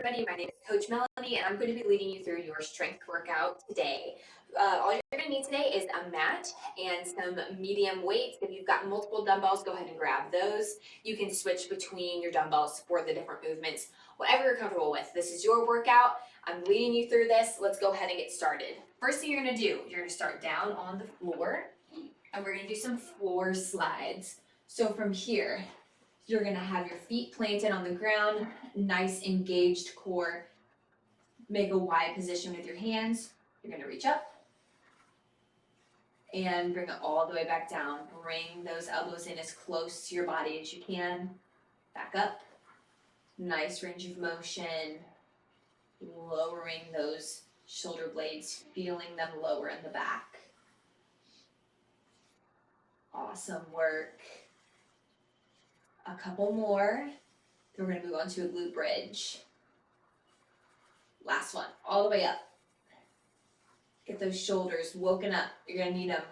everybody, my name is Coach Melanie and I'm going to be leading you through your strength workout today. All you're going to need today is a mat and some medium weights. If you've got multiple dumbbells, go ahead and grab those. You can switch between your dumbbells for the different movements, whatever you're comfortable with. This is your workout. I'm leading you through this. Let's go ahead and get started. First thing you're going to do, you're going to start down on the floor and we're going to do some floor slides. So from here, you're going to have your feet planted on the ground, nice engaged core. Make a Y position with your hands. You're going to reach up and bring it all the way back down. Bring those elbows in as close to your body as you can. Back up. Nice range of motion. Lowering those shoulder blades, feeling them lower in the back. Awesome work. A couple more. Then we're going to move on to a glute bridge. Last one, all the way up. Get those shoulders woken up. You're going to need them.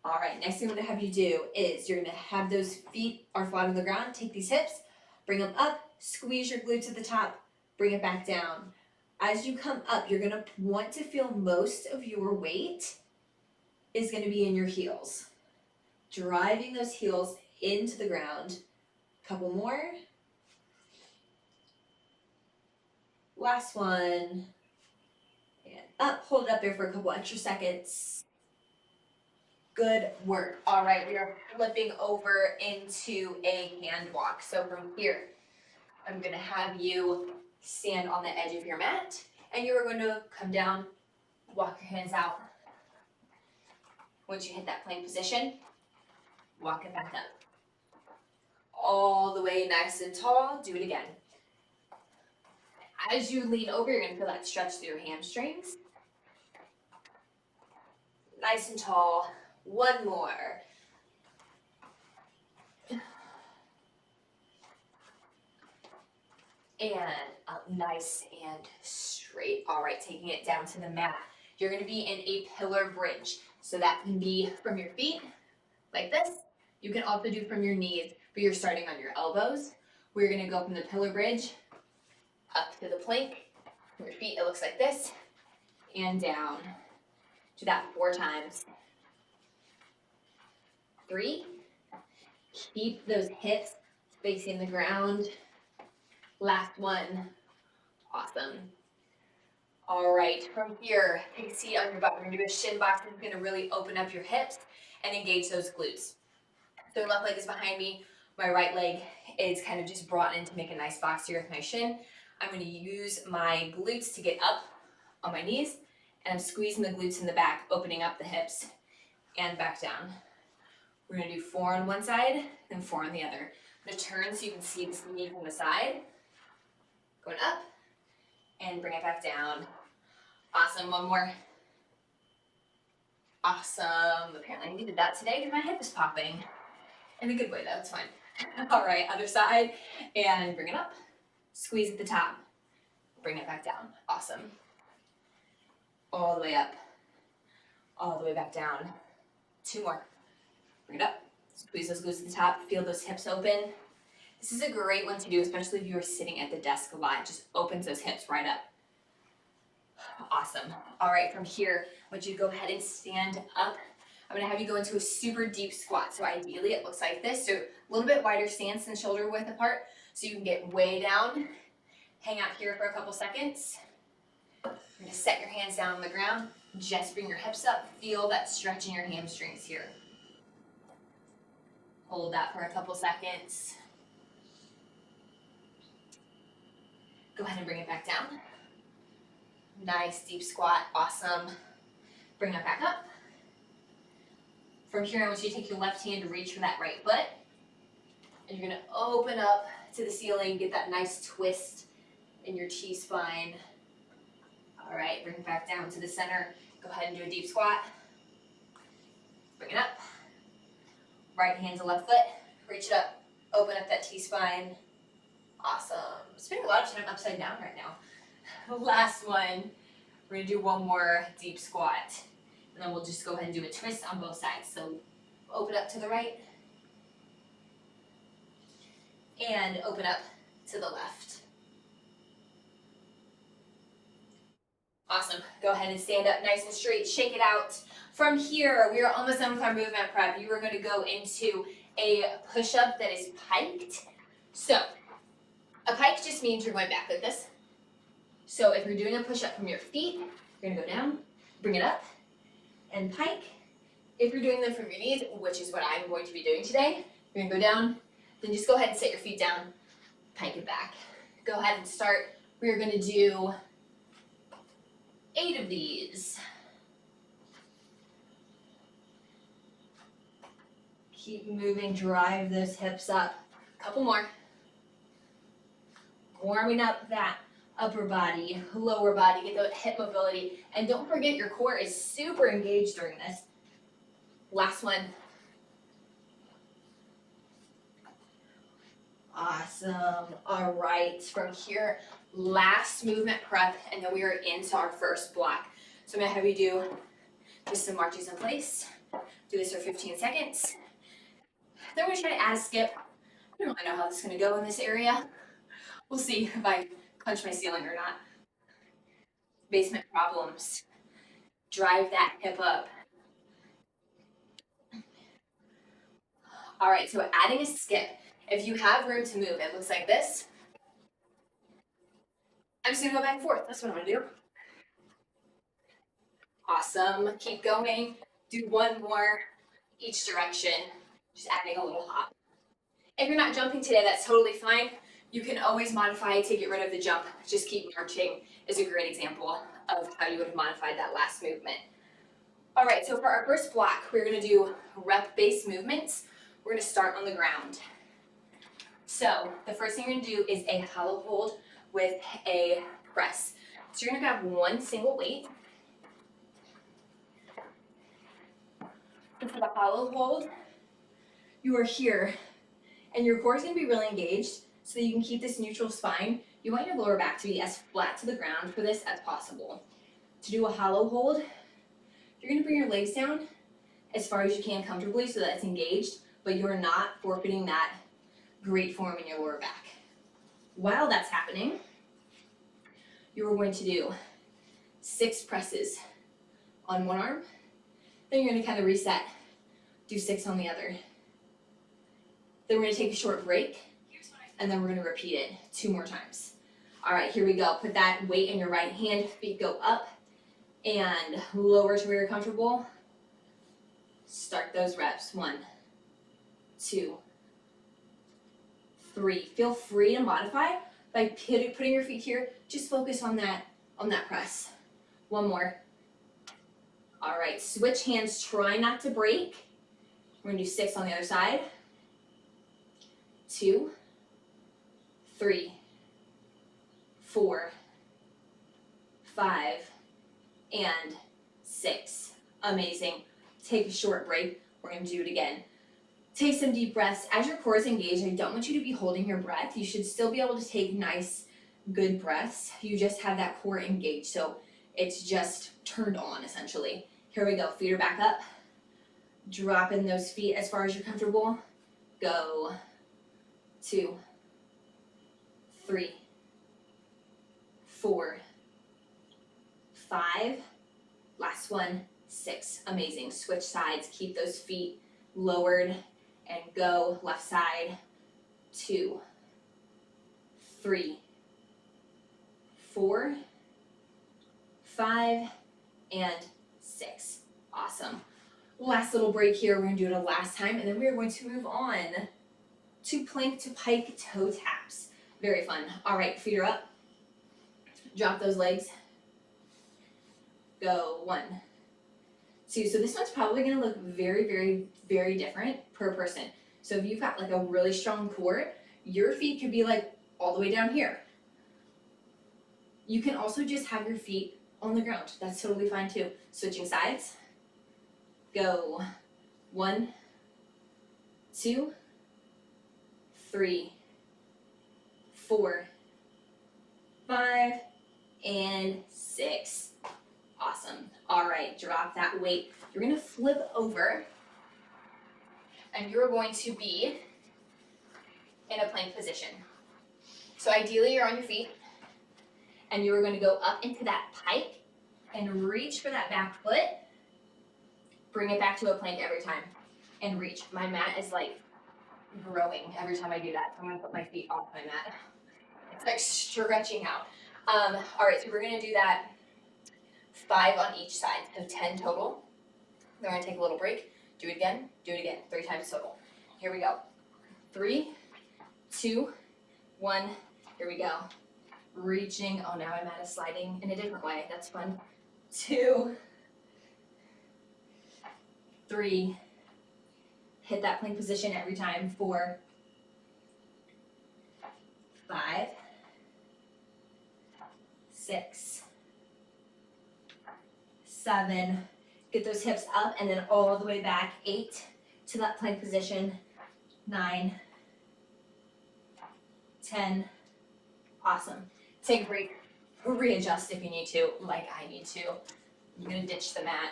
All right, next thing I'm going to have you do is you're going to have those feet are flat on the ground. Take these hips, bring them up, squeeze your glutes at the top, bring it back down. As you come up, you're going to want to feel most of your weight is going to be in your heels. Driving those heels into the ground. Couple more. Last one. And up, hold it up there for a couple extra seconds. Good work. All right, we are flipping over into a hand walk. So from here, I'm gonna have you stand on the edge of your mat and you are going to come down, walk your hands out. Once you hit that plank position, walk it back up. All the way nice and tall. Do it again. As you lean over, you're going to feel that stretch through your hamstrings. Nice and tall. One more. And up nice and straight. All right, taking it down to the mat. You're going to be in a pillar bridge. So that can be from your feet, like this. You can also do from your knees, but you're starting on your elbows. We're going to go from the pillar bridge up to the plank. From your feet, it looks like this, and down. Do that 4 times. 3. Keep those hips facing the ground. Last one. Awesome. All right, from here, take a seat on your butt. We're going to do a shin box. It's going to really open up your hips and engage those glutes. So left leg is behind me. My right leg is kind of just brought in to make a nice box here with my shin. I'm going to use my glutes to get up on my knees, and I'm squeezing the glutes in the back, opening up the hips and back down. We're going to do 4 on one side, then 4 on the other. I'm going to turn so you can see this knee from the side. Going up, and bring it back down. Awesome, one more. Awesome. Apparently I needed that today because my hip is popping. In a good way, though, it's fine. All right, other side, and bring it up. Squeeze at the top. Bring it back down. Awesome. All the way up. All the way back down. 2 more. Bring it up. Squeeze those glutes at the top. Feel those hips open. This is a great one to do, especially if you are sitting at the desk a lot. It just opens those hips right up. Awesome. All right, from here, I want you to go ahead and stand up. I'm going to have you go into a super deep squat. So ideally, it looks like this. So a little bit wider stance and shoulder width apart. So you can get way down. Hang out here for a couple seconds. You're going to set your hands down on the ground. Just bring your hips up. Feel that stretch in your hamstrings here. Hold that for a couple seconds. Go ahead and bring it back down. Nice deep squat. Awesome. Bring it back up. From here, I want you to take your left hand to reach for that right foot. And you're going to open up to the ceiling, get that nice twist in your T-spine. All right, bring it back down to the center. Go ahead and do a deep squat. Bring it up. Right hand to left foot. Reach it up. Open up that T-spine. Awesome. I'm spending a lot of time upside down right now. Last one. We're going to do one more deep squat. And then we'll just go ahead and do a twist on both sides. So open up to the right. And open up to the left. Awesome. Go ahead and stand up nice and straight. Shake it out. From here, we are almost done with our movement prep. You are going to go into a push-up that is piked. So, a pike just means you're going back like this. So if you're doing a push-up from your feet, you're going to go down, bring it up, and pike. If you're doing them from your knees, which is what I'm going to be doing today, you're going to go down, then just go ahead and set your feet down, pike it back. Go ahead and start. We are going to do 8 of these. Keep moving, drive those hips up. A couple more. Warming up that upper body, lower body, get the hip mobility. And don't forget your core is super engaged during this. Last one. Awesome. All right, from here, last movement prep, and then we are into our first block. So I'm gonna have you do just some marches in place. Do this for 15 seconds. Then we're gonna try to add a skip. I don't really know how this is gonna go in this area. We'll see if I punch my ceiling or not. Basement problems. Drive that hip up. All right, so adding a skip. If you have room to move, it looks like this. I'm just gonna go back and forth. That's what I'm gonna do. Awesome. Keep going. Do one more each direction. Just adding a little hop. If you're not jumping today, that's totally fine. You can always modify to get rid of the jump. Just keep marching is a great example of how you would have modified that last movement. All right, so for our first block, we're gonna do rep-based movements. We're gonna start on the ground. So the first thing you're gonna do is a hollow hold with a press. So you're gonna grab one single weight. And for the hollow hold, you are here, and your core is gonna be really engaged so that you can keep this neutral spine. You want your lower back to be as flat to the ground for this as possible. To do a hollow hold, you're gonna bring your legs down as far as you can comfortably so that it's engaged, but you're not forfeiting that great form in your lower back. While that's happening, you are going to do 6 presses on one arm, then you're gonna kind of reset, do 6 on the other. Then we're gonna take a short break, and then we're gonna repeat it 2 more times. All right, here we go. Put that weight in your right hand, feet go up and lower to where you're comfortable. Start those reps. 1, 2, 3. Feel free to modify by putting your feet here. Just focus on that press. 1 more. All right, switch hands, try not to break. We're gonna do 6 on the other side. 2, 3, 4, 5, and 6. Amazing. Take a short break. We're gonna do it again. Take some deep breaths. As your core is engaged, I don't want you to be holding your breath. You should still be able to take nice, good breaths. You just have that core engaged, so it's just turned on, essentially. Here we go. Feet are back up. Drop in those feet as far as you're comfortable. Go. 2, 3, 4, 5. Last one. 6. Amazing. Switch sides. Keep those feet lowered and go. Left side. 2, 3, 4, 5, and 6. Awesome. Last little break here. We're going to do it a last time, and then we are going to move on to plank to pike toe taps. Very fun. All right, feet are up. Drop those legs. Go. 1, 2. So this one's probably going to look very, very, very different per person. So if you've got like a really strong core, your feet could be like all the way down here. You can also just have your feet on the ground. That's totally fine too. Switching sides. Go. 1, 2, 3, 4, 5, and 6. Awesome. All right, drop that weight. You're gonna flip over, and you're going to be in a plank position. So ideally you're on your feet, and you're gonna go up into that pike, and reach for that back foot. Bring it back to a plank every time and reach. My mat is like growing every time I do that. So I'm gonna put my feet off my mat. It's like stretching out. All right, so we're gonna do that 5 on each side, so 10 total. Then we're gonna take a little break, do it again, 3 times total. Here we go. 3, 2, 1, here we go. Reaching, oh now my mat is sliding in a different way, that's fun. 2, 3, hit that plank position every time. 4, 5, 6, 7, get those hips up and then all the way back. 8 to that plank position. 9, 10, awesome. Take a break, readjust if you need to, like I need to. I'm gonna ditch the mat.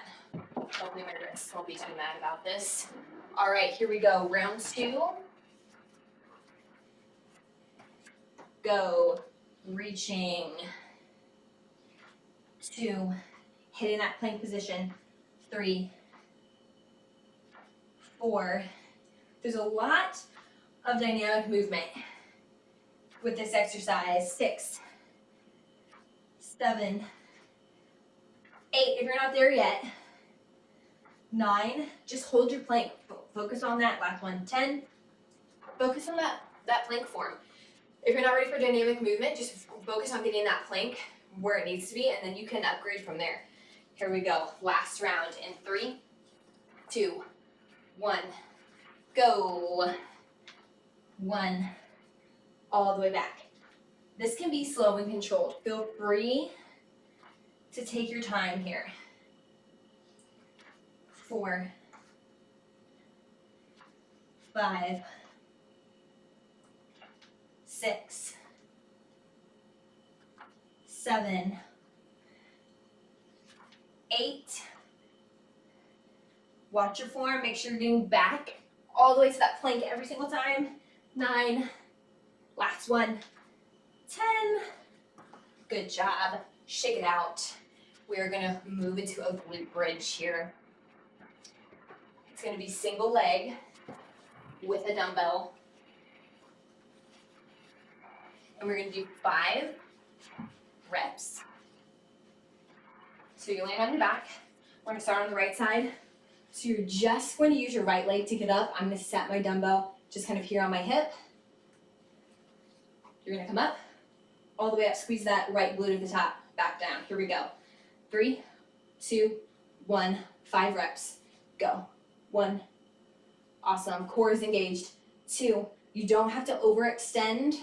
Hopefully my wrists won't be too mad about this. All right, here we go, round 2. Go, reaching. 2, hitting that plank position. 3, 4. There's a lot of dynamic movement with this exercise. 6, 7, 8, if you're not there yet. 9, just hold your plank, focus on that, last one. 10, focus on that plank form. If you're not ready for dynamic movement, just focus on getting that plank where it needs to be, and then you can upgrade from there. Here we go, last round in 3, 2, 1, go. 1, all the way back. This can be slow and controlled. Feel free to take your time here. 4, 5, 6, 7, 8. Watch your form, make sure you're getting back all the way to that plank every single time. 9, last one. 10, good job. Shake it out. We are gonna move into a glute bridge here. It's gonna be single leg with a dumbbell. And we're gonna do 5 reps. So you land on your back. We're gonna start on the right side. So you're just going to use your right leg to get up. I'm gonna set my dumbbell just kind of here on my hip. You're gonna come up, all the way up, squeeze that right glute at the top, back down. Here we go. 3, 2, 1, 5 reps. Go. 1, awesome, core is engaged. 2, you don't have to overextend.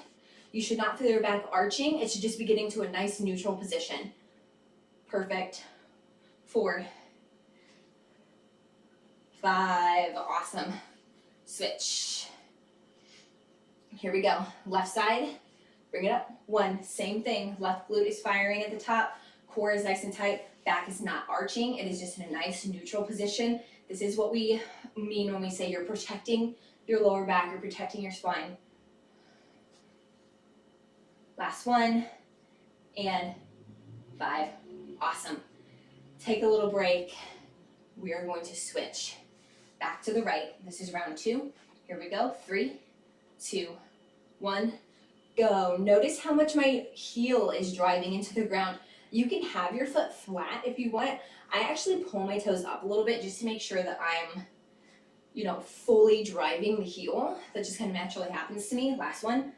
You should not feel your back arching. It should just be getting to a nice neutral position. Perfect. 4, 5, awesome. Switch. Here we go. Left side, bring it up. 1, same thing. Left glute is firing at the top. Core is nice and tight. Back is not arching. It is just in a nice neutral position. This is what we mean when we say you're protecting your lower back, you're protecting your spine. Last one, and 5. Awesome. Take a little break. We are going to switch back to the right. This is round 2. Here we go. 3, 2, 1, go. Notice how much my heel is driving into the ground. You can have your foot flat if you want. I actually pull my toes up a little bit just to make sure that I'm, fully driving the heel. That just kind of naturally happens to me. Last one,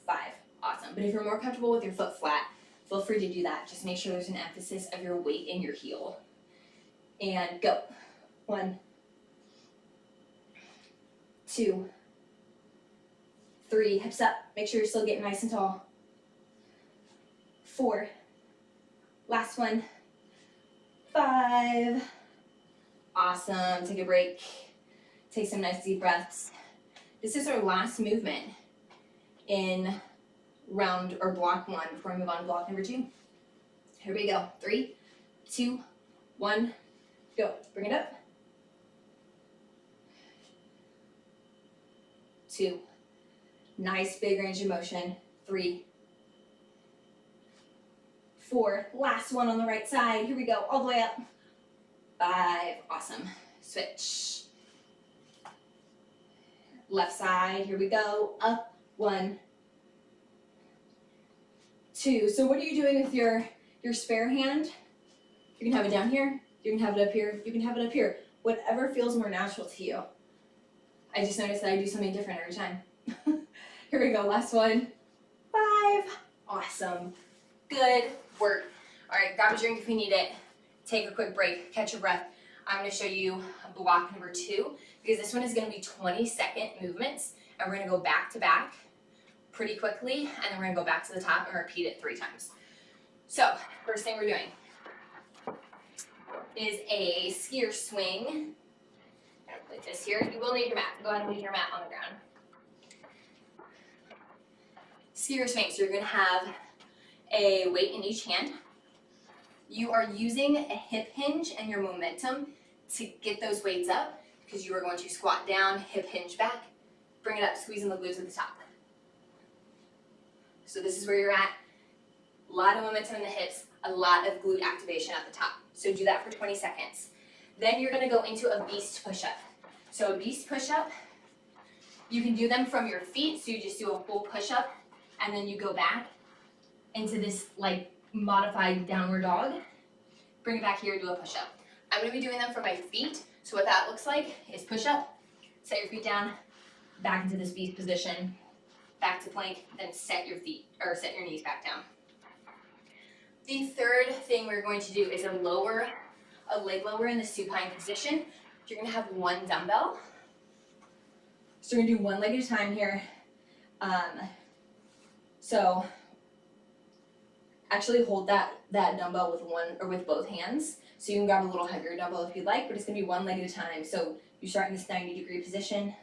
5. Awesome. But if you're more comfortable with your foot flat, feel free to do that. Just make sure there's an emphasis of your weight in your heel. And go. 1, 2, 3, hips up. Make sure you're still getting nice and tall. 4, last one. 5. Awesome. Take a break. Take some nice deep breaths. This is our last movement in round or block 1 before we move on to block number 2. Here we go. 3, 2, 1, go. Bring it up. 2. Nice big range of motion. 3, 4, last one on the right side. Here we go, all the way up. 5, awesome. Switch. Left side, here we go, up, 1, 2. So what are you doing with your spare hand? You can have it down here, you can have it up here, you can have it up here. Whatever feels more natural to you. I just noticed that I do something different every time. Here we go, last one. 5, awesome. Good work. All right, grab a drink if you need it. Take a quick break, catch your breath. I'm gonna show you block number 2, because this one is gonna be 20-second movements, and we're gonna go back to back pretty quickly, and then we're gonna go back to the top and repeat it 3 times. So, first thing we're doing is a skier swing. I'm gonna put this here. You will need your mat. Go ahead and leave your mat on the ground. Skier swing, so you're gonna have a weight in each hand. You are using a hip hinge and your momentum to get those weights up, because you are going to squat down, hip hinge back, bring it up, squeezing the glutes at the top. So this is where you're at. A lot of momentum in the hips, a lot of glute activation at the top. So do that for 20 seconds. Then you're gonna go into a beast push-up. So a beast push-up, you can do them from your feet, so you just do a full push-up, and then you go back into this like modified downward dog. Bring it back here, do a push-up. I'm gonna be doing them from my feet, so what that looks like is push-up, set your feet down, back into this beast position, back to plank, then set your knees back down. The third thing we're going to do is a leg lower in the supine position. You're gonna have 1 dumbbell. So we're gonna do 1 leg at a time here. So actually hold that dumbbell with both hands. So you can grab a little heavier dumbbell if you'd like, but it's gonna be 1 leg at a time. So you start in this 90-degree position,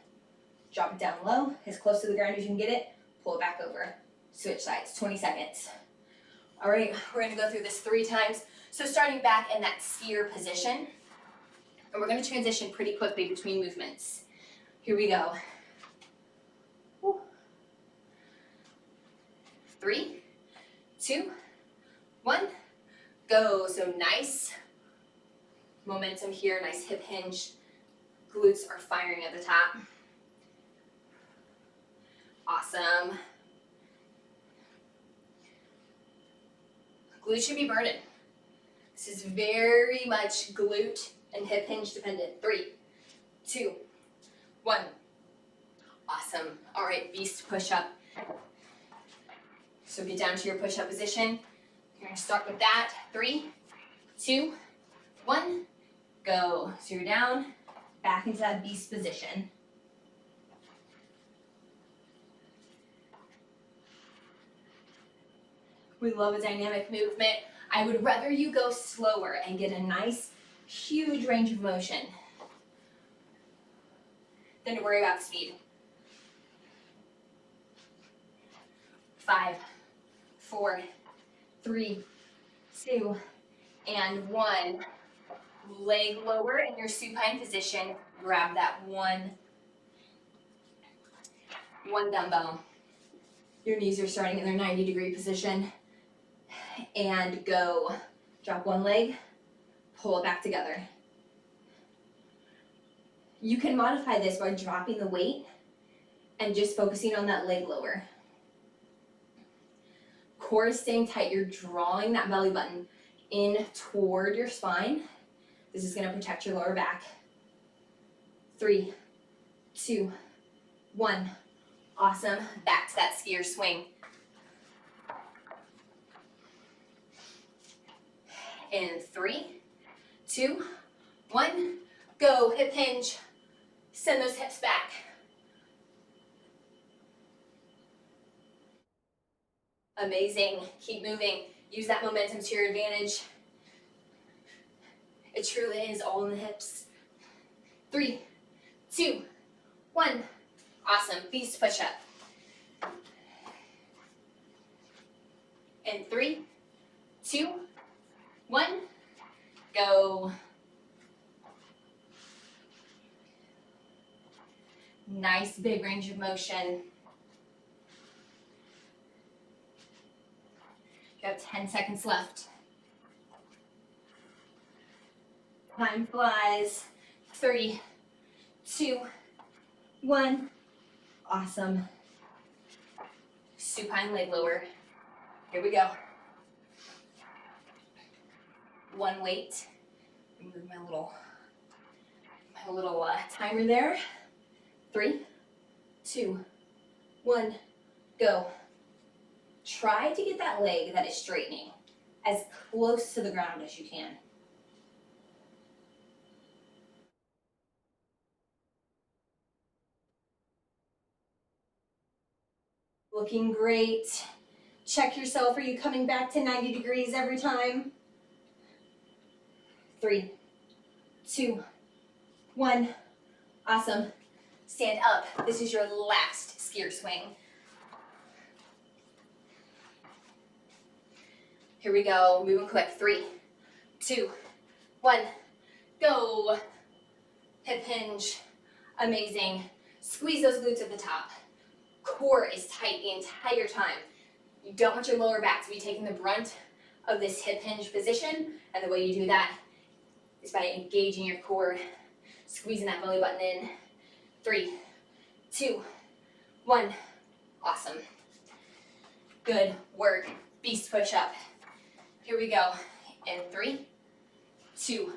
drop it down low, as close to the ground as you can get it, pull it back over. Switch sides, 20 seconds. All right, we're gonna go through this 3 times. So starting back in that skier position, and we're gonna transition pretty quickly between movements. Here we go. 3, 2, 1, go. So nice momentum here, nice hip hinge. Glutes are firing at the top. Awesome. Glutes should be burning. This is very much glute and hip hinge dependent. 3, 2, 1. Awesome. All right, beast push-up. So get down to your push-up position. You're gonna start with that. 3, 2, 1, go. So you're down, back into that beast position. We love a dynamic movement. I would rather you go slower and get a nice, huge range of motion than to worry about the speed. 5, 4, 3, 2, and 1. Leg lower in your supine position. Grab that one dumbbell. Your knees are starting in their 90-degree position. And go. Drop 1 leg, pull it back together. You can modify this by dropping the weight and just focusing on that leg lower. Core is staying tight. You're drawing that belly button in toward your spine. This is going to protect your lower back. 3, 2, 1. Awesome. Back to that skier swing. In 3, 2, 1, go. Hip hinge. Send those hips back. Amazing. Keep moving. Use that momentum to your advantage. It truly is all in the hips. 3, 2, 1. Awesome. Beast push-up. In 3, 2, 1, go. Nice big range of motion. You have 10 seconds left. Time flies. 3, 2, 1. Awesome. Supine leg lower. Here we go. One weight. Move my little timer there. 3, 2, 1, go. Try to get that leg that is straightening as close to the ground as you can. Looking great. Check yourself. Are you coming back to 90 degrees every time? 3, 2, 1. Awesome. Stand up. This is your last skier swing. Here we go. Moving quick. 3, 2, 1. Go. Hip hinge. Amazing. Squeeze those glutes at the top. Core is tight the entire time. You don't want your lower back to be taking the brunt of this hip hinge position, and the way you do that is by engaging your core, squeezing that belly button in. 3, 2, 1. Awesome. Good work. Beast push up. Here we go. In 3, 2,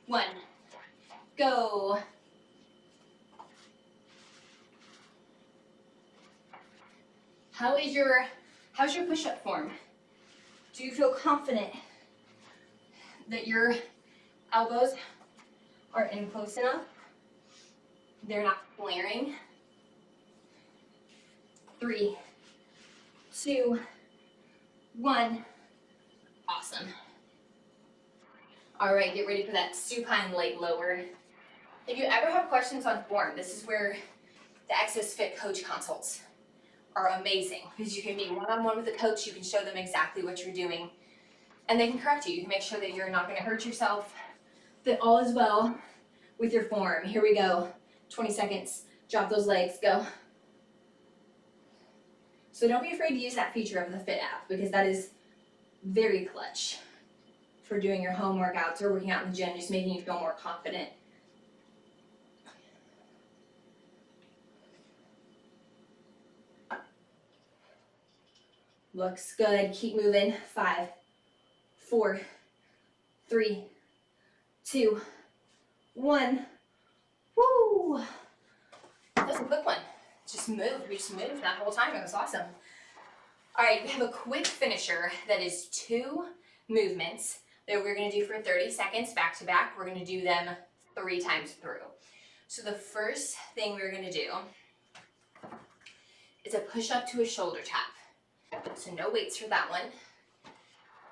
1. Go. How's your push-up form? Do you feel confident that your elbows are in close enough? They're not flaring. 3, 2, 1. Awesome. All right, get ready for that supine leg lower. If you ever have questions on form, this is where the Exos Fit coach consults are amazing, because you can meet one-on-one with the coach. You can show them exactly what you're doing, and they can correct you. You can make sure that you're not going to hurt yourself, that all is well with your form. Here we go. 20 seconds. Drop those legs. Go. So don't be afraid to use that feature of the Fit app, because that is very clutch for doing your home workouts or working out in the gym, just making you feel more confident. Looks good. Keep moving. 5, 4, 3, 2, 1. Woo! That was a quick one. Just moved. We just moved that whole time. It was awesome. All right, we have a quick finisher that is 2 movements that we're going to do for 30 seconds back to back. We're going to do them 3 times through. So the first thing we're going to do is a push up to a shoulder tap. So no weights for that one.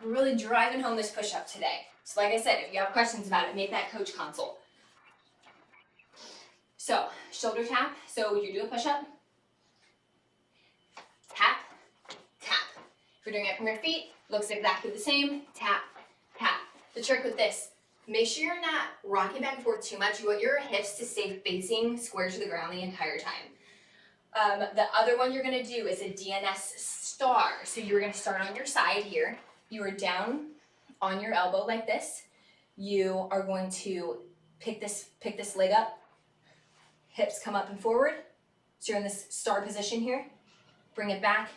We're really driving home this push up today. So like I said, if you have questions about it, make that coach consult. So shoulder tap. So you do a push up, tap, tap. If you're doing it from your feet, looks exactly the same. Tap, tap. The trick with this, make sure you're not rocking back and forth too much. You want your hips to stay facing square to the ground the entire time. The other one you're going to do is a DNS star. So you're going to start on your side here. You are down on your elbow like this. You are going to pick this leg up. Hips come up and forward. So you're in this star position here. Bring it back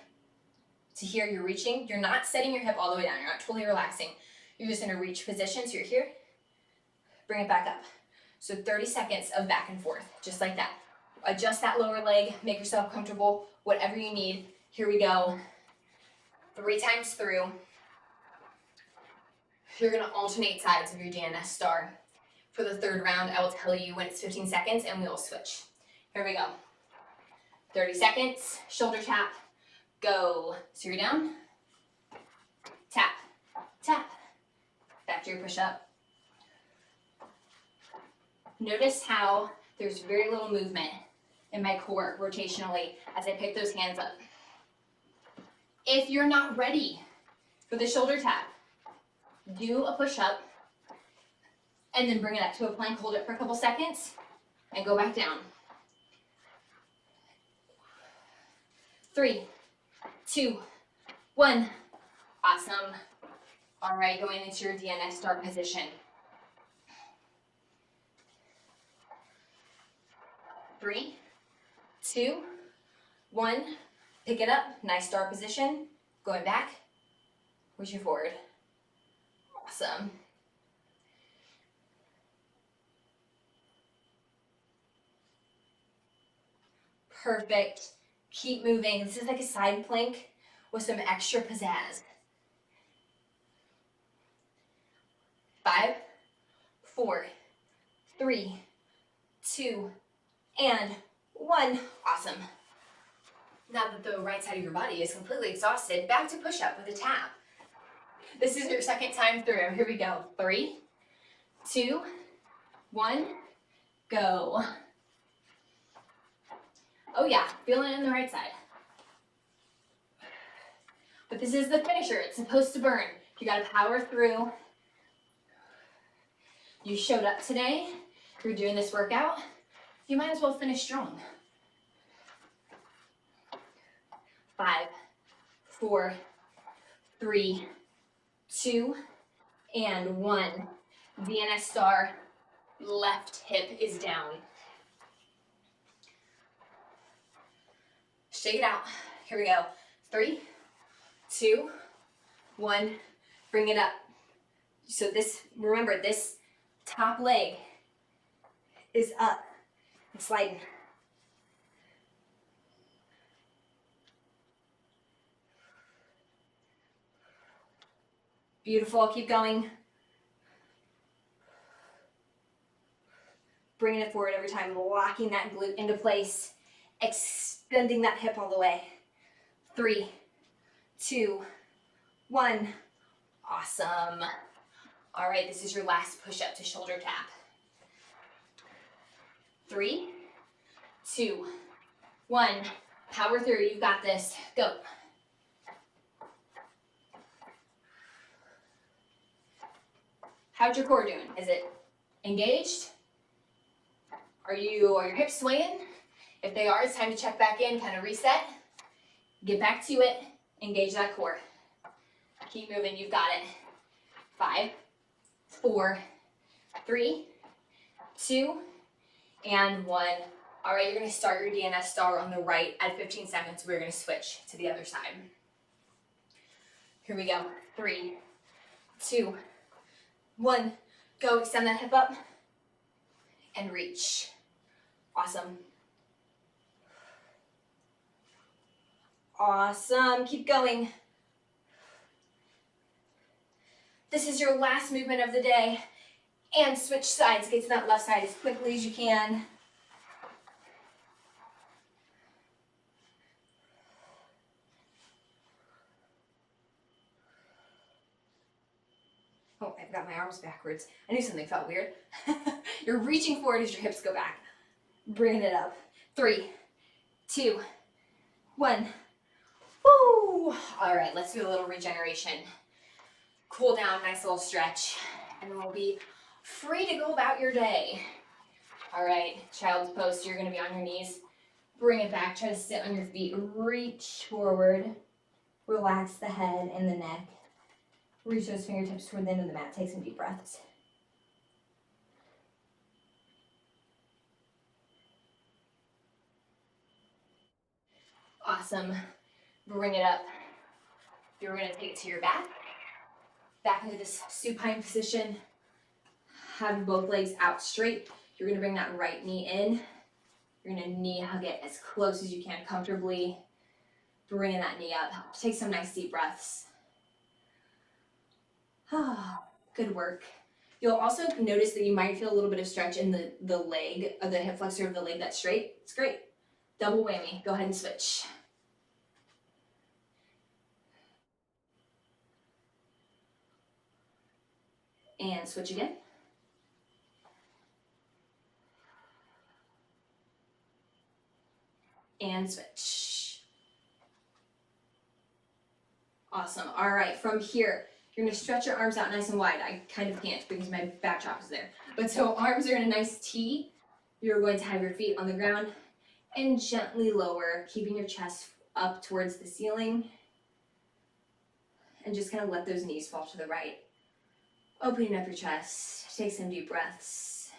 to here. You're reaching. You're not setting your hip all the way down. You're not totally relaxing. You're just in a reach position. So you're here. Bring it back up. So 30 seconds of back and forth, just like that. Adjust that lower leg, make yourself comfortable, whatever you need. Here we go. 3 times through. You're gonna alternate sides of your DNS star. For the 3rd round, I will tell you when it's 15 seconds and we will switch. Here we go. 30 seconds, shoulder tap, go. So you're down, tap, tap. Back to your push-up. Notice how there's very little movement in my core rotationally as I pick those hands up. If you're not ready for the shoulder tap, do a push-up and then bring it up to a plank, hold it for a couple seconds, and go back down. 3, 2, 1. Awesome. All right, going into your DNS start position. 3, 2, 1. Pick it up. Nice start position. Going back. Push you forward. Awesome. Perfect. Keep moving. This is like a side plank with some extra pizzazz. 5, 4, 3, 2, and 1. Awesome. Now that the right side of your body is completely exhausted, back to push-up with a tap. This is your second time through. Here we go. 3, 2, 1, go. Oh yeah, feeling it in the right side. But this is the finisher. It's supposed to burn. You gotta power through. You showed up today. You're doing this workout. You might as well finish strong. 5, 4, 3, 2, and 1. DNS star, left hip is down. Shake it out. Here we go. 3, 2, 1. Bring it up. So this, remember, this top leg is up. It's sliding. Beautiful. Keep going. Bringing it forward every time, locking that glute into place, extending that hip all the way. 3, 2, 1. Awesome. All right, this is your last push-up to shoulder tap. 3, 2, 1. Power through. You've got this. Go. How's your core doing? Is it engaged? Are your hips swaying? If they are, it's time to check back in, kind of reset. Get back to it. Engage that core. Keep moving. You've got it. 5, 4, 3, 2, and 1. All right, you're going to start your DNS star on the right. At 15 seconds, we're going to switch to the other side. Here we go. 3, 2, 1. Go. Extend that hip up and reach. Awesome. Awesome. Keep going. This is your last movement of the day. And switch sides. Get to that left side as quickly as you can. Oh, I've got my arms backwards. I knew something felt weird. You're reaching forward as your hips go back. Bringing it up. 3, 2, 1. Woo! All right, let's do a little regeneration. Cool down, nice little stretch, and then we'll be free to go about your day. All right, child's pose, you're gonna be on your knees. Bring it back, try to sit on your feet, reach forward. Relax the head and the neck. Reach those fingertips toward the end of the mat. Take some deep breaths. Awesome. Bring it up. You're going to take it to your back. Back into this supine position. Have both legs out straight. You're going to bring that right knee in. You're going to knee hug it as close as you can comfortably. Bringing that knee up. Take some nice deep breaths. Good work. You'll also notice that you might feel a little bit of stretch in the leg, or the hip flexor of the leg that's straight. It's great. Double whammy. Go ahead and switch. And switch again. And switch. Awesome. All right, from here, you're gonna stretch your arms out nice and wide. I kind of can't because my back chop is there. But so arms are in a nice T. You're going to have your feet on the ground and gently lower, keeping your chest up towards the ceiling. and just kind of let those knees fall to the right. Opening up your chest, take some deep breaths.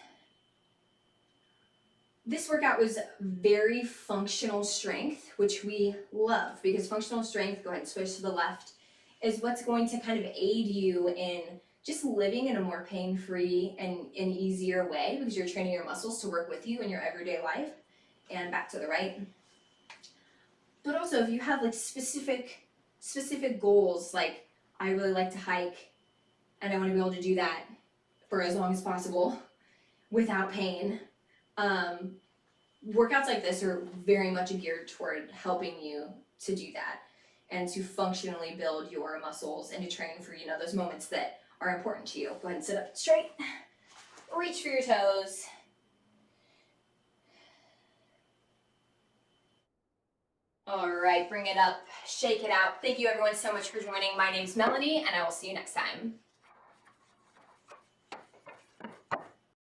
This workout was very functional strength, which we love, because functional strength, go ahead and switch to the left, is what's going to kind of aid you in just living in a more pain-free and an easier way, because you're training your muscles to work with you in your everyday life. And back to the right. But also, if you have like specific goals, like I really like to hike and I want to be able to do that for as long as possible without pain, workouts like this are very much geared toward helping you to do that and to functionally build your muscles and to train for, those moments that are important to you. Go ahead and sit up straight, reach for your toes. All right, bring it up, shake it out. Thank you everyone so much for joining. My name's Melanie, and I will see you next time.